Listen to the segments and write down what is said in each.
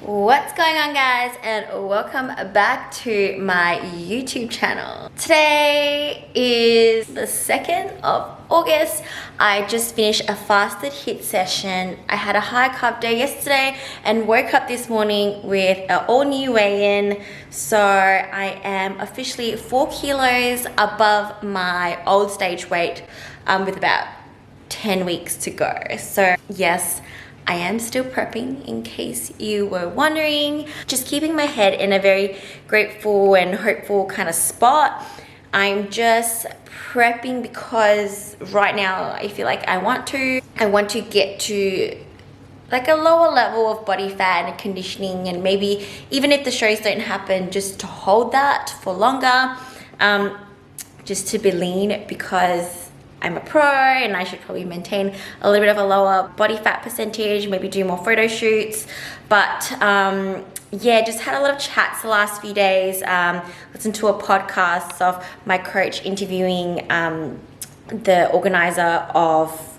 What's going on, guys, and welcome back to my YouTube channel. Today is the 2nd of August. I just finished a fasted HIIT session. I had a high carb day yesterday and woke up this morning with an all new weigh-in. So I am officially 4 kilos above my old stage weight with about 10 weeks to go. So yes, I am still prepping, in case you were wondering. Just keeping my head in a very grateful and hopeful kind of spot. I'm just prepping because right now I feel like I want to get to like a lower level of body fat and conditioning, and maybe even if the shows don't happen, just to hold that for longer, just to be lean, because I'm a pro and I should probably maintain a little bit of a lower body fat percentage, maybe do more photo shoots. But yeah, just had a lot of chats the last few days. Listened to a podcast of my coach interviewing the organizer of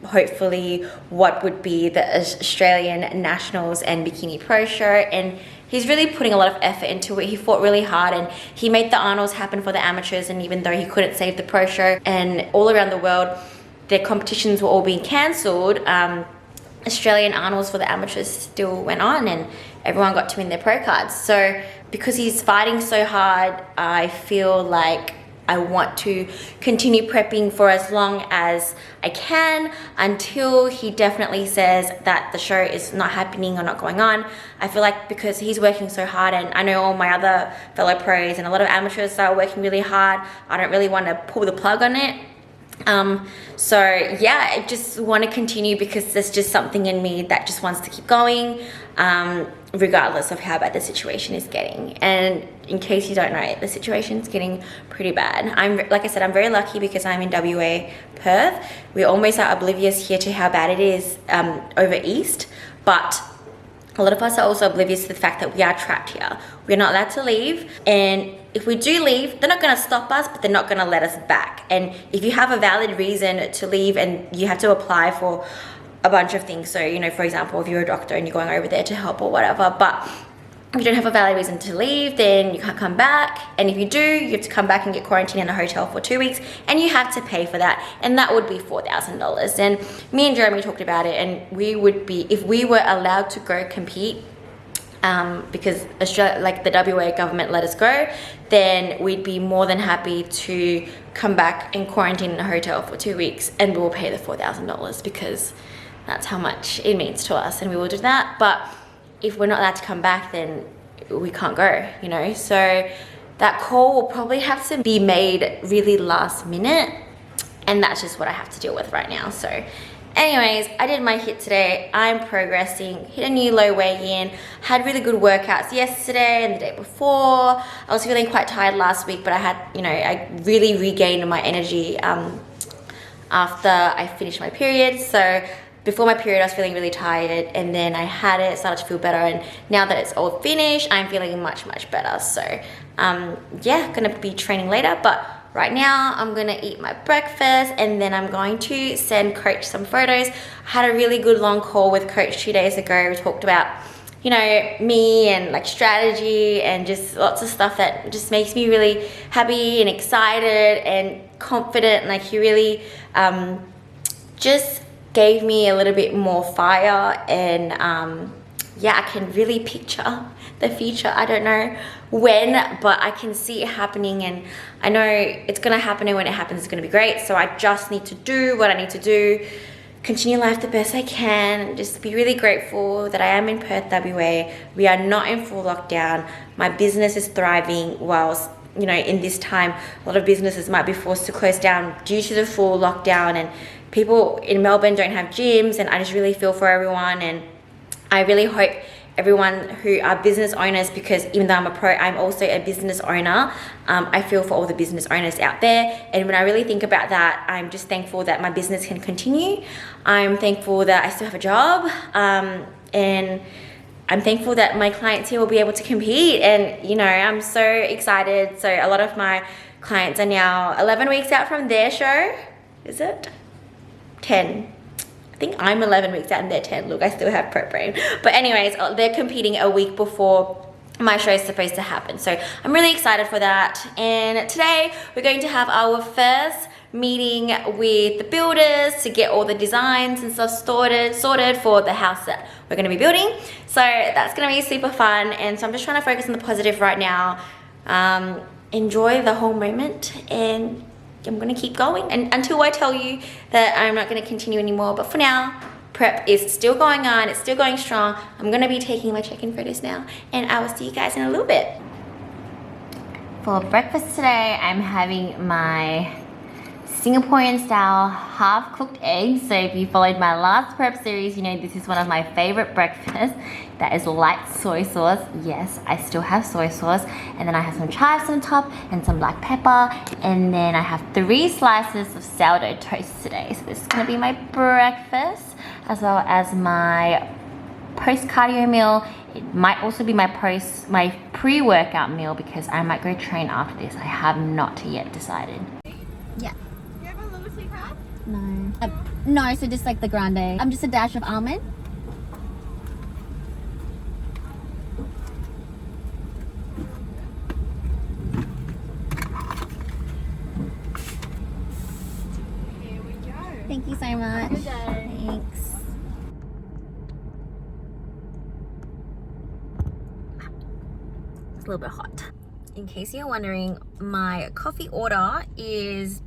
hopefully what would be the Australian Nationals and Bikini Pro show, and he's really putting a lot of effort into it. He fought really hard and he made the Arnolds happen for the amateurs, and even though he couldn't save the pro show and all around the world their competitions were all being cancelled, Australian Arnolds for the amateurs still went on and everyone got to win their pro cards. So because he's fighting so hard, I feel like I want to continue prepping for as long as I can until he definitely says that the show is not happening or not going on. I feel like because he's working so hard, and I know all my other fellow pros and a lot of amateurs are working really hard, I don't really want to pull the plug on it. So yeah, I just want to continue because there's just something in me that just wants to keep going, regardless of how bad the situation is getting. And in case you don't know, the situation's getting pretty bad. Like I said, I'm very lucky because I'm in WA, Perth. We almost are oblivious here to how bad it is over east, but a lot of us are also oblivious to the fact that we are trapped here. We're not allowed to leave, and if we do leave, they're not going to stop us, but they're not going to let us back. And if you have a valid reason to leave, and you have to apply for a bunch of things, so you know, for example, if you're a doctor and you're going over there to help or whatever, but if you don't have a valid reason to leave, then you can't come back. And if you do, you have to come back and get quarantined in a hotel for 2 weeks, and you have to pay for that, and that would be $4,000. And me and Jeremy talked about it, and we would be, if we were allowed to go compete, because Australia, like the WA government let us go, then we'd be more than happy to come back and quarantine in a hotel for 2 weeks, and we will pay the $4,000 because that's how much it means to us, and we will do that. But if we're not allowed to come back, then we can't go, you know. So that call will probably have to be made really last minute, and that's just what I have to deal with right now. So anyways, I did my HIIT today. I'm progressing, hit a new low weigh-in, had really good workouts yesterday and the day before. I was feeling quite tired last week, but I had, you know, I really regained my energy after I finished my period. So before my period, I was feeling really tired, and then I had it, started to feel better, and now that it's all finished, I'm feeling much, much better. So yeah, gonna be training later, but right now I'm gonna eat my breakfast, and then I'm going to send Coach some photos. I had a really good long call with Coach 2 days ago. We talked about, you know, me and like strategy and just lots of stuff that just makes me really happy and excited and confident. Like he really just gave me a little bit more fire, and yeah, I can really picture the future. I don't know when, but I can see it happening, and I know it's gonna happen, and when it happens it's gonna be great. So I just need to do what I need to do, continue life the best I can, just be really grateful that I am in Perth, WA. We are not in full lockdown. My business is thriving, whilst, you know, in this time a lot of businesses might be forced to close down due to the full lockdown, and people in Melbourne don't have gyms, and I just really feel for everyone. And I really hope everyone who are business owners, because even though I'm a pro, I'm also a business owner. I feel for all the business owners out there, and when I really think about that, I'm just thankful that my business can continue. I'm thankful that I still have a job, and I'm thankful that my clients here will be able to compete. And you know, I'm so excited. So a lot of my clients are now 11 weeks out from their show. Is it 10? I think I'm 11 weeks out and they're 10. Look, I still have prep brain. But anyways, they're competing a week before my show is supposed to happen. So I'm really excited for that. And today we're going to have our first meeting with the builders to get all the designs and stuff sorted for the house that we're going to be building. So that's going to be super fun. And so I'm just trying to focus on the positive right now. Enjoy the whole moment, and I'm going to keep going and until I tell you that I'm not going to continue anymore. But for now, prep is still going on. It's still going strong. I'm going to be taking my check-in photos now, and I will see you guys in a little bit. For breakfast today, I'm having my Singaporean style half-cooked eggs. So if you followed my last prep series, you know this is one of my favorite breakfasts. That is light soy sauce. Yes, I still have soy sauce. And then I have some chives on top and some black pepper. And then I have 3 slices of sourdough toast today. So this is gonna be my breakfast, as well as my post-cardio meal. It might also be my pre-workout meal because I might go train after this. I have not yet decided. Yeah. You have a Liberty card? No. No, so just like the grande. Just a dash of almond. Here we go. Thank you so much. Good day. Thanks. It's a little bit hot. In case you're wondering, my coffee order is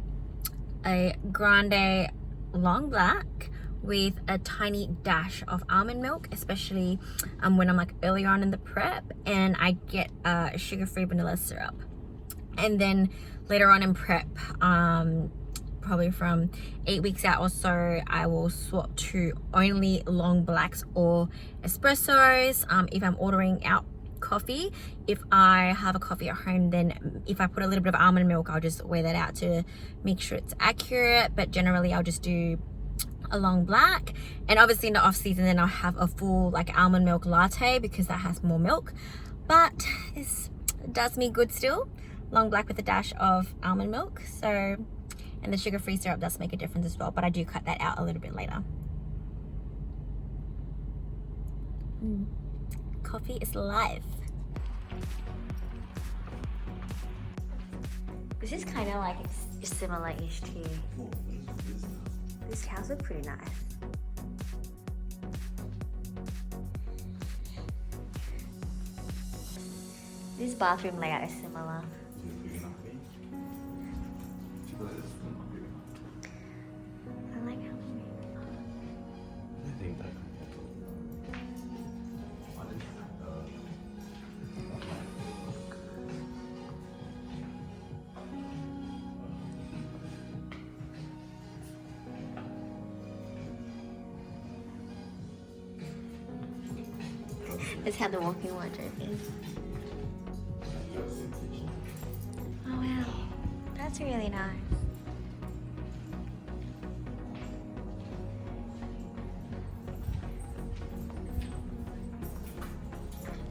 a grande long black with a tiny dash of almond milk, especially when I'm like earlier on in the prep, and I get a sugar-free vanilla syrup. And then later on in prep, probably from 8 weeks out or so, I will swap to only long blacks or espressos if I'm ordering out coffee. If I have a coffee at home, then if I put a little bit of almond milk, I'll just weigh that out to make sure it's accurate. But generally I'll just do a long black. And obviously in the off season, then I'll have a full like almond milk latte because that has more milk. But this does me good still. Long black with a dash of almond milk. So, and the sugar-free syrup does make a difference as well, but I do cut that out a little bit later. Coffee is life. This is kind of like similar-ish to these cows look pretty nice. This bathroom layout is similar. I like how that's how the walk-in wardrobe is. Oh wow, that's really nice.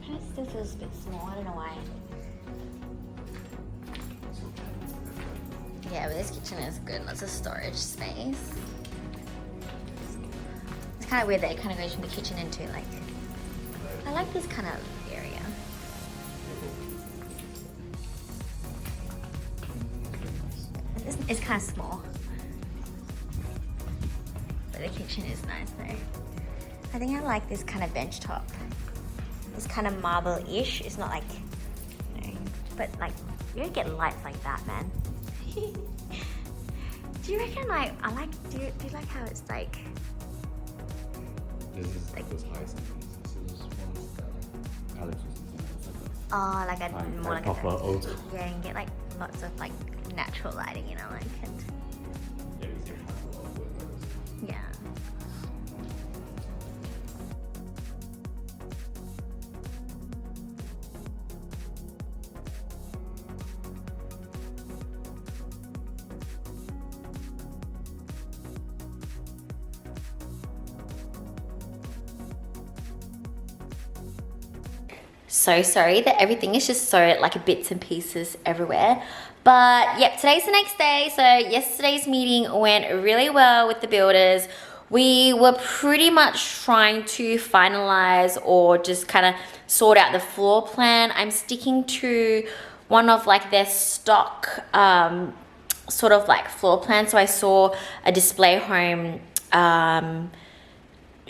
It still feels a bit small, I don't know why. Yeah, but this kitchen is good. Lots of storage space. It's kind of weird that it kind of goes from the kitchen into like, I like this kind of area. It's kind of small. But the kitchen is nice though. I think I like this kind of bench top. It's kind of marble-ish. It's not like, you know, but like, you don't get lights like that, man. Do you reckon like, do you like how it's like, this is like those high ceilings. This is ones that like Alex was using. oh, like a more like proper a, old. yeah, and get like lots of like natural lighting, you know, like, and Yeah, we still have a lot of windows. yeah. So sorry that everything is just so like bits and pieces everywhere. But yep, today's the next day. So yesterday's meeting went really well with the builders. we were pretty much trying to finalize or just kind of sort out the floor plan. I'm sticking to one of like their stock sort of like floor plan. So I saw a display home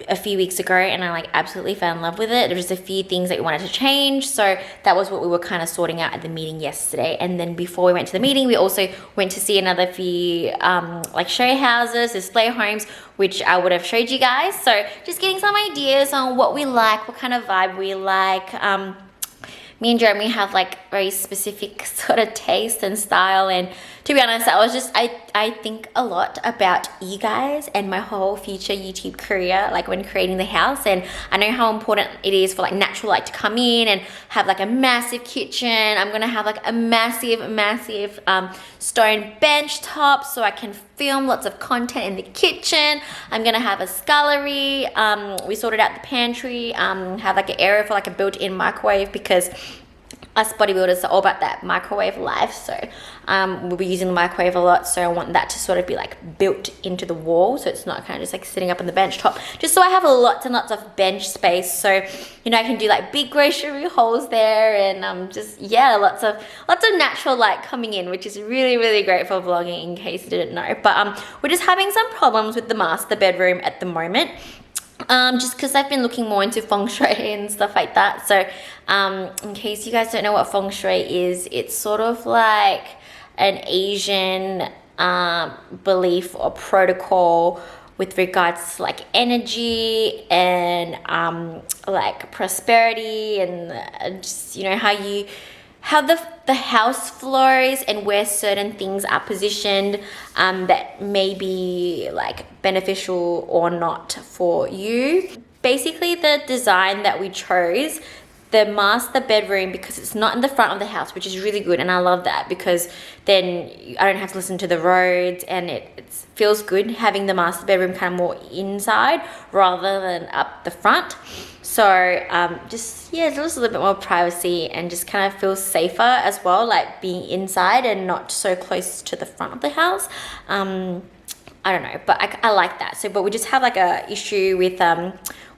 a few weeks ago and I like absolutely fell in love with it. There was just a few things that we wanted to change, so that was what we were kind of sorting out at the meeting yesterday. And then before we went to the meeting, we also went to see another few like show houses, display homes, which I would have showed you guys. So just getting some ideas on what we like, what kind of vibe we like. Me and Jeremy have like very specific sort of taste and style, and to be honest, I think a lot about you guys and my whole future YouTube career, like when creating the house. And I know how important it is for like natural light to come in and have like a massive kitchen. I'm gonna have like a massive stone bench top so I can film lots of content in the kitchen. I'm gonna have a scullery. We sorted out the pantry, have like an area for like a built-in microwave, because us bodybuilders are all about that microwave life. So we'll be using the microwave a lot, so I want that to sort of be like built into the wall, so it's not kind of just like sitting up on the bench top, just so I have lots and lots of bench space, so you know I can do like big grocery hauls there, and just yeah, lots of natural light coming in, which is really great for vlogging, in case you didn't know. But we're just having some problems with the master bedroom at the moment. Just because I've been looking more into Feng Shui and stuff like that. So in case you guys don't know what Feng Shui is, it's sort of like an Asian belief or protocol with regards to like energy and like prosperity, and just, you know, how the house flows and where certain things are positioned that may be like beneficial or not for you. Basically, the design that we chose, the master bedroom, because it's not in the front of the house, which is really good, and I love that, because then I don't have to listen to the roads, and it feels good having the master bedroom kind of more inside rather than up the front. So just yeah, just a little bit more privacy, and just kind of feels safer as well, like being inside and not so close to the front of the house. I don't know, but I like that. So, but we just have like a issue with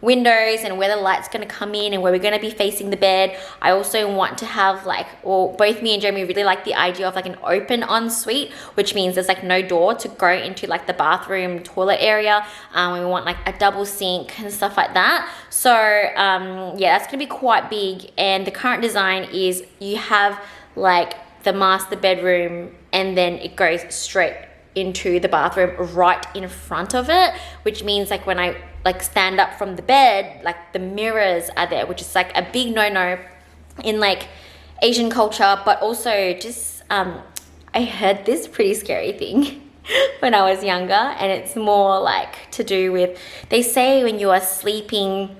windows and where the light's going to come in and where we're going to be facing the bed. I also want to have like, or both me and Jeremy really like the idea of like an open ensuite, which means there's like no door to go into like the bathroom toilet area. We want like a double sink and stuff like that. So yeah, that's going to be quite big. And the current design is you have like the master bedroom, and then it goes straight into the bathroom right in front of it, which means like when I like stand up from the bed, like the mirrors are there, which is like a big no-no in like Asian culture. But also just I heard this pretty scary thing when I was younger, and it's more like to do with, they say when you are sleeping,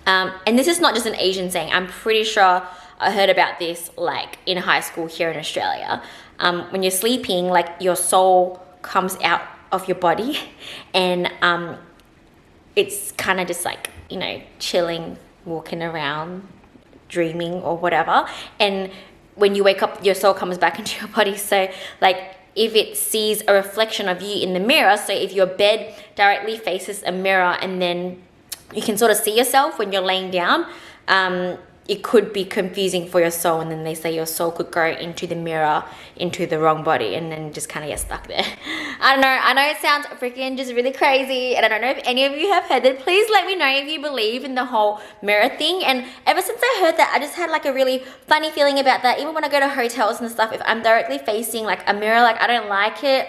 and this is not just an Asian saying, I'm pretty sure I heard about this like in high school here in Australia. When you're sleeping, like your soul comes out of your body, and it's kind of just like, you know, chilling, walking around, dreaming or whatever. And when you wake up, your soul comes back into your body. So like if it sees a reflection of you in the mirror, so if your bed directly faces a mirror and then you can sort of see yourself when you're laying down, it could be confusing for your soul, and then they say your soul could go into the mirror, into the wrong body, and then just kind of get stuck there. I don't know. I know it sounds freaking just really crazy, and I don't know if any of you have heard it. Please let me know if you believe in the whole mirror thing. And ever since I heard that, I just had like a really funny feeling about that. Even when I go to hotels and stuff, if I'm directly facing like a mirror, like I don't like it.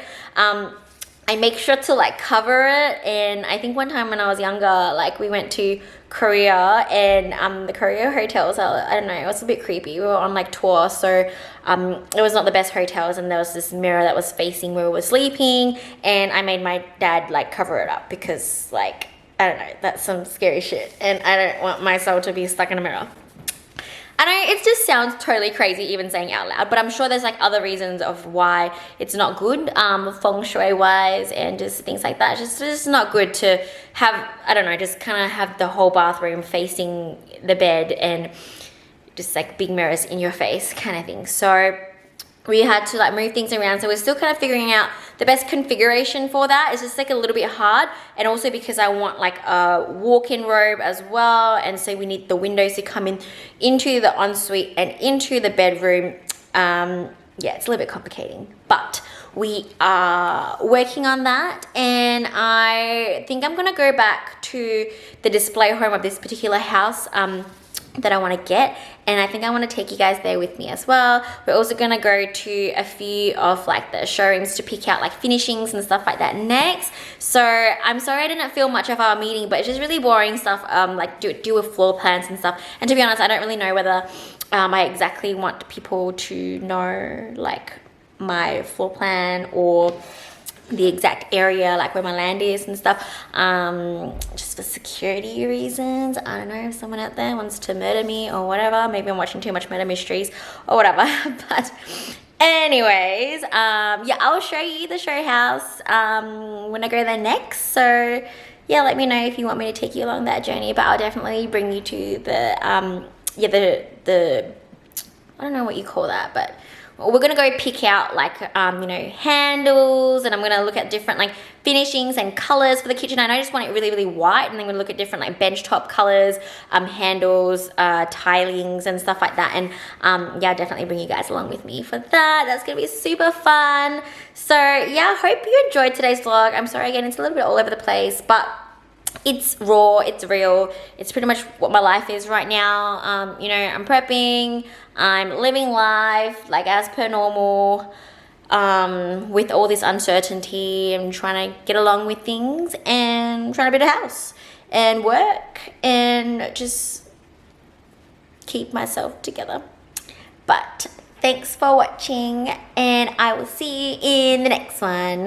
I make sure to like cover it. And I think one time when I was younger, like we went to Korea, and the Korea hotels, I don't know, it was a bit creepy. We were on like tour, so it was not the best hotels, and there was this mirror that was facing where we were sleeping, and I made my dad like cover it up, because like, I don't know, that's some scary shit, and I don't want my soul to be stuck in a mirror. I know it just sounds totally crazy even saying out loud, but I'm sure there's like other reasons of why it's not good, Feng Shui wise, and just things like that. It's just not good to have, I don't know, just kind of have the whole bathroom facing the bed and just like big mirrors in your face kind of thing. So we had to like move things around, so we're still kind of figuring out the best configuration for that. It's just like a little bit hard, and also because I want like a walk-in robe as well, and so we need the windows to come in into the ensuite and into the bedroom. Yeah, it's a little bit complicating, but we are working on that, and I think I'm gonna go back to the display home of this particular house that I want to get, and I think I want to take you guys there with me as well. We're also going to go to a few of like the showrooms to pick out like finishings and stuff like that next. So I'm sorry I didn't film much of our meeting, but it's just really boring stuff, like do with floor plans and stuff. And to be honest, I don't really know whether I exactly want people to know like my floor plan or the exact area, like where my land is and stuff, just for security reasons. I don't know if someone out there wants to murder me or whatever. Maybe I'm watching too much murder mysteries or whatever. But anyways, yeah, I'll show you the show house when I go there next. So yeah, let me know if you want me to take you along that journey, but I'll definitely bring you to the yeah, the I don't know what you call that, but we're gonna go pick out like you know, handles, and I'm gonna look at different like finishings and colors for the kitchen. And I just want it really, really white, and then we're gonna look at different like bench top colors, handles, tilings and stuff like that. And yeah, I'll definitely bring you guys along with me for that. That's gonna be super fun. So yeah, I hope you enjoyed today's vlog. I'm sorry again, it's a little bit all over the place, but it's raw, it's real, it's pretty much what my life is right now. You know, I'm prepping, I'm living life like as per normal, with all this uncertainty. I'm trying to get along with things and trying to build a house and work and just keep myself together. But thanks for watching, and I will see you in the next one.